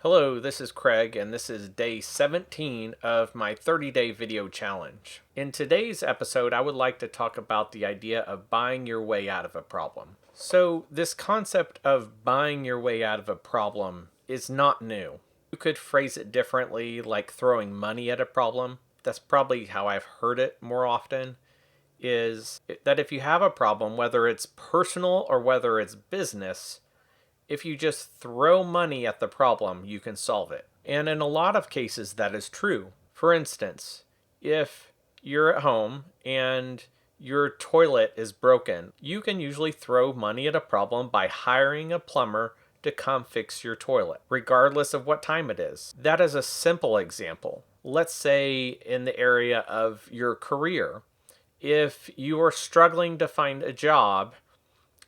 Hello, this is Craig, and this is day 17 of my 30-day video challenge. In today's episode, I would like to talk about the idea of buying your way out of a problem. So, this concept of buying your way out of a problem is not new. You could phrase it differently, like throwing money at a problem. That's probably how I've heard it more often. Is that if you have a problem, whether it's personal or whether it's business, if you just throw money at the problem, you can solve it. And in a lot of cases, that is true. For instance, if you're at home and your toilet is broken, you can usually throw money at a problem by hiring a plumber to come fix your toilet, regardless of what time it is. That is a simple example. Let's say in the area of your career, if you are struggling to find a job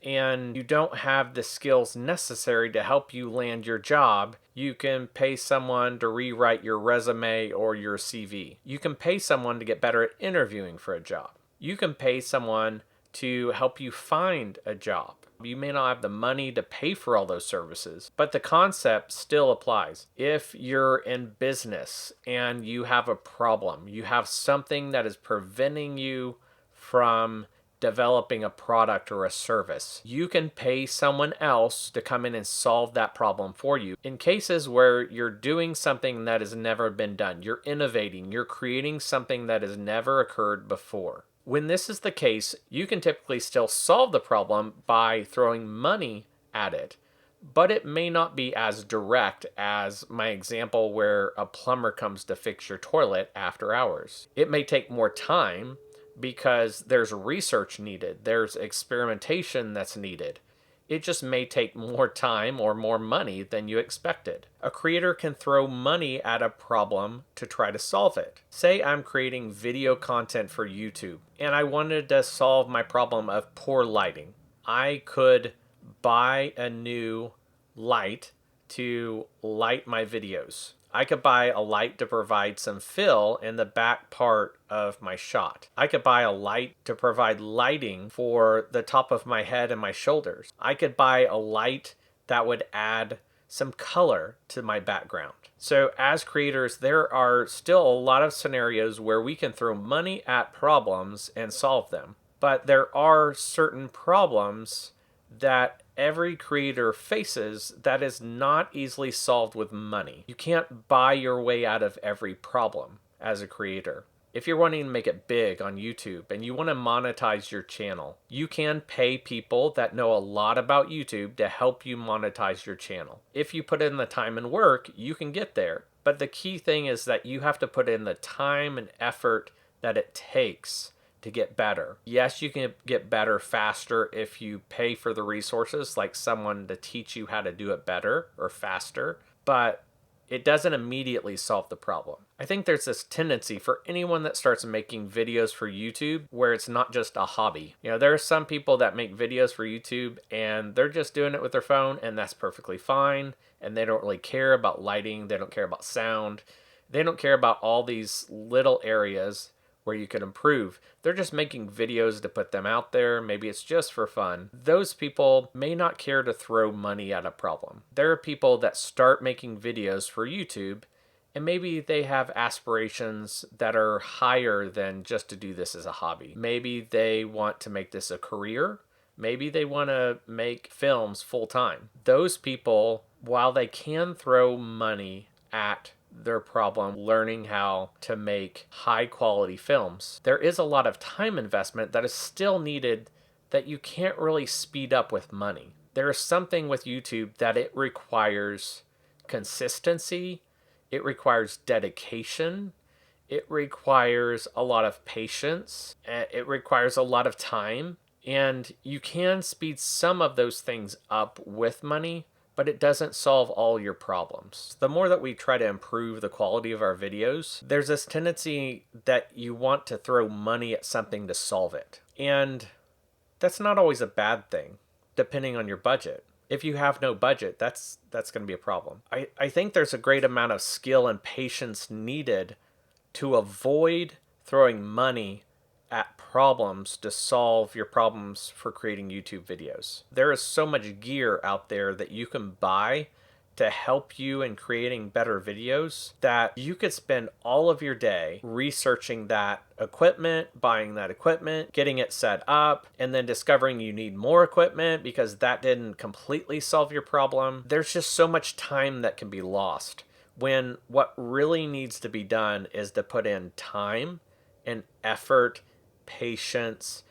and you don't have the skills necessary to help you land your job, you can pay someone to rewrite your resume or your CV. You can pay someone to get better at interviewing for a job. You can pay someone to help you find a job. You may not have the money to pay for all those services, but the concept still applies. If you're in business and you have a problem, you have something that is preventing you from developing a product or a service, you can pay someone else to come in and solve that problem for you. In cases where you're doing something that has never been done, you're innovating, you're creating something that has never occurred before. When this is the case, you can typically still solve the problem by throwing money at it, but it may not be as direct as my example where a plumber comes to fix your toilet after hours. It may take more time because there's research needed, there's experimentation that's needed. It just may take more time or more money than you expected. A creator can throw money at a problem to try to solve it. Say I'm creating video content for YouTube and I wanted to solve my problem of poor lighting. I could buy a new light to light my videos. I could buy a light to provide some fill in the back part of my shot. I could buy a light to provide lighting for the top of my head and my shoulders. I could buy a light that would add some color to my background. So as creators, there are still a lot of scenarios where we can throw money at problems and solve them. But there are certain problems that every creator faces that is not easily solved with money. You can't buy your way out of every problem as a creator. If you're wanting to make it big on YouTube and you want to monetize your channel, you can pay people that know a lot about YouTube to help you monetize your channel. If you put in the time and work, you can get there. But the key thing is that you have to put in the time and effort that it takes to get better. Yes, you can get better faster if you pay for the resources, like someone to teach you how to do it better or faster, but it doesn't immediately solve the problem. I think there's this tendency for anyone that starts making videos for YouTube where it's not just a hobby. There are some people that make videos for YouTube and they're just doing it with their phone, and that's perfectly fine. And they don't really care about lighting, they don't care about sound, they don't care about all these little areas where you can improve. They're just making videos to put them out there. Maybe it's just for fun. Those people may not care to throw money at a problem. There are people that start making videos for YouTube and maybe they have aspirations that are higher than just to do this as a hobby. Maybe they want to make this a career. Maybe they want to make films full time. Those people, while they can throw money at their problem learning how to make high quality films, there is a lot of time investment that is still needed that you can't really speed up with money. There is something with YouTube that it requires consistency, it requires dedication, it requires a lot of patience, it requires a lot of time, and you can speed some of those things up with money, but it doesn't solve all your problems. The more that we try to improve the quality of our videos, there's this tendency that you want to throw money at something to solve it. And that's not always a bad thing, depending on your budget. If you have no budget, that's going to be a problem. I think there's a great amount of skill and patience needed to avoid throwing money at problems to solve your problems for creating YouTube videos. There is so much gear out there that you can buy to help you in creating better videos that you could spend all of your day researching that equipment, buying that equipment, getting it set up, and then discovering you need more equipment because that didn't completely solve your problem. There's just so much time that can be lost when what really needs to be done is to put in time and effort, patience,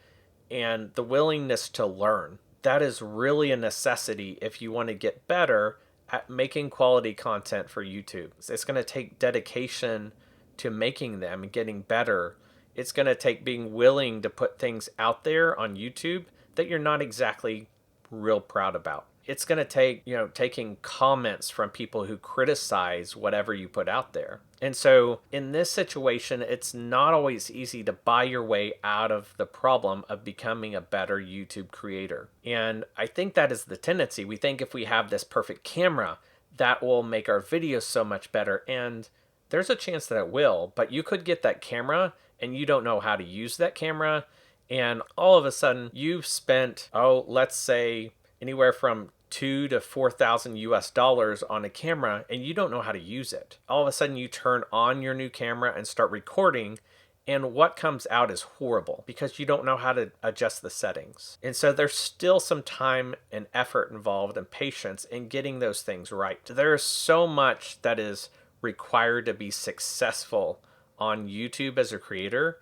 and the willingness to learn. That is really a necessity if you want to get better at making quality content for YouTube. It's going to take dedication to making them and getting better. It's going to take being willing to put things out there on YouTube that you're not exactly real proud about. It's going to take, taking comments from people who criticize whatever you put out there. And so in this situation, it's not always easy to buy your way out of the problem of becoming a better YouTube creator. And I think that is the tendency. We think if we have this perfect camera, that will make our videos so much better. And there's a chance that it will, but you could get that camera and you don't know how to use that camera. And all of a sudden you've spent, let's say anywhere from $2,000 to $4,000 on a camera, and you don't know how to use it. All of a sudden you turn on your new camera and start recording, and what comes out is horrible because you don't know how to adjust the settings. And so there's still some time and effort involved and patience in getting those things right. There's so much that is required to be successful on YouTube as a creator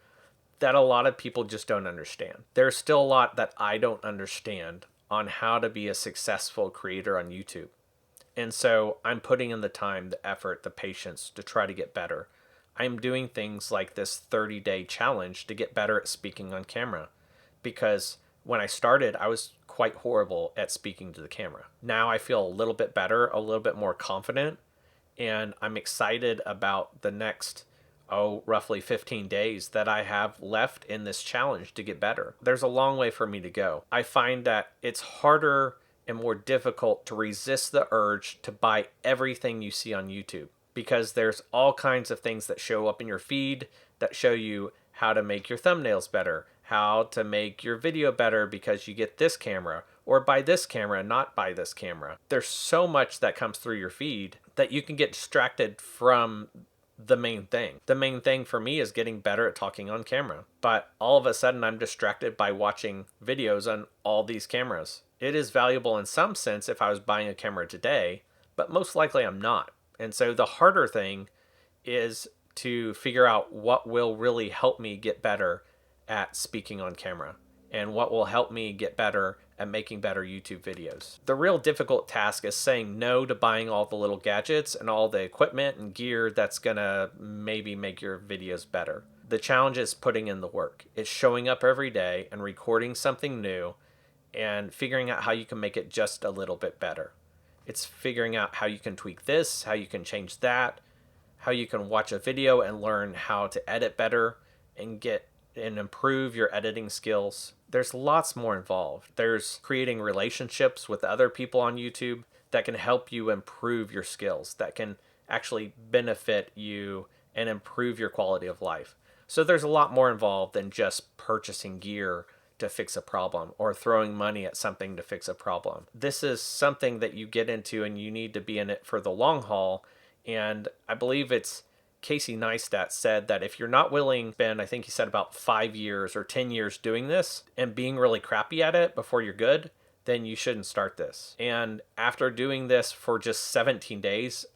that a lot of people just don't understand. There's still a lot that I don't understand on how to be a successful creator on YouTube. And so I'm putting in the time, the effort, the patience to try to get better. I'm doing things like this 30-day challenge to get better at speaking on camera, because when I started, I was quite horrible at speaking to the camera. Now I feel a little bit better, a little bit more confident, and I'm excited about the next roughly 15 days that I have left in this challenge to get better. There's a long way for me to go. I find that it's harder and more difficult to resist the urge to buy everything you see on YouTube, because there's all kinds of things that show up in your feed that show you how to make your thumbnails better, how to make your video better because you get this camera, or buy this camera, not buy this camera. There's so much that comes through your feed that you can get distracted from the main thing. The main thing for me is getting better at talking on camera. But all of a sudden I'm distracted by watching videos on all these cameras. It is valuable in some sense if I was buying a camera today, but most likely I'm not. And so the harder thing is to figure out what will really help me get better at speaking on camera and what will help me get better at making better YouTube videos. The real difficult task is saying no to buying all the little gadgets and all the equipment and gear that's gonna maybe make your videos better. The challenge is putting in the work. It's showing up every day and recording something new and figuring out how you can make it just a little bit better. It's figuring out how you can tweak this, how you can change that, how you can watch a video and learn how to edit better and improve your editing skills. There's lots more involved. There's creating relationships with other people on YouTube that can help you improve your skills, that can actually benefit you and improve your quality of life. So there's a lot more involved than just purchasing gear to fix a problem or throwing money at something to fix a problem. This is something that you get into and you need to be in it for the long haul. And I believe it's Casey Neistat said that if you're not willing to spend, I think he said about 5 years or 10 years doing this and being really crappy at it before you're good, then you shouldn't start this. And after doing this for just 17 days,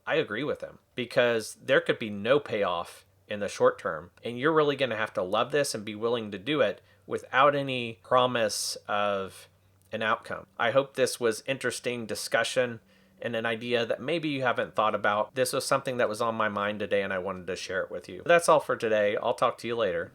I agree with him, because there could be no payoff in the short term. And you're really going to have to love this and be willing to do it without any promise of an outcome. I hope this was interesting discussion and an idea that maybe you haven't thought about. This was something that was on my mind today and I wanted to share it with you. That's all for today. I'll talk to you later.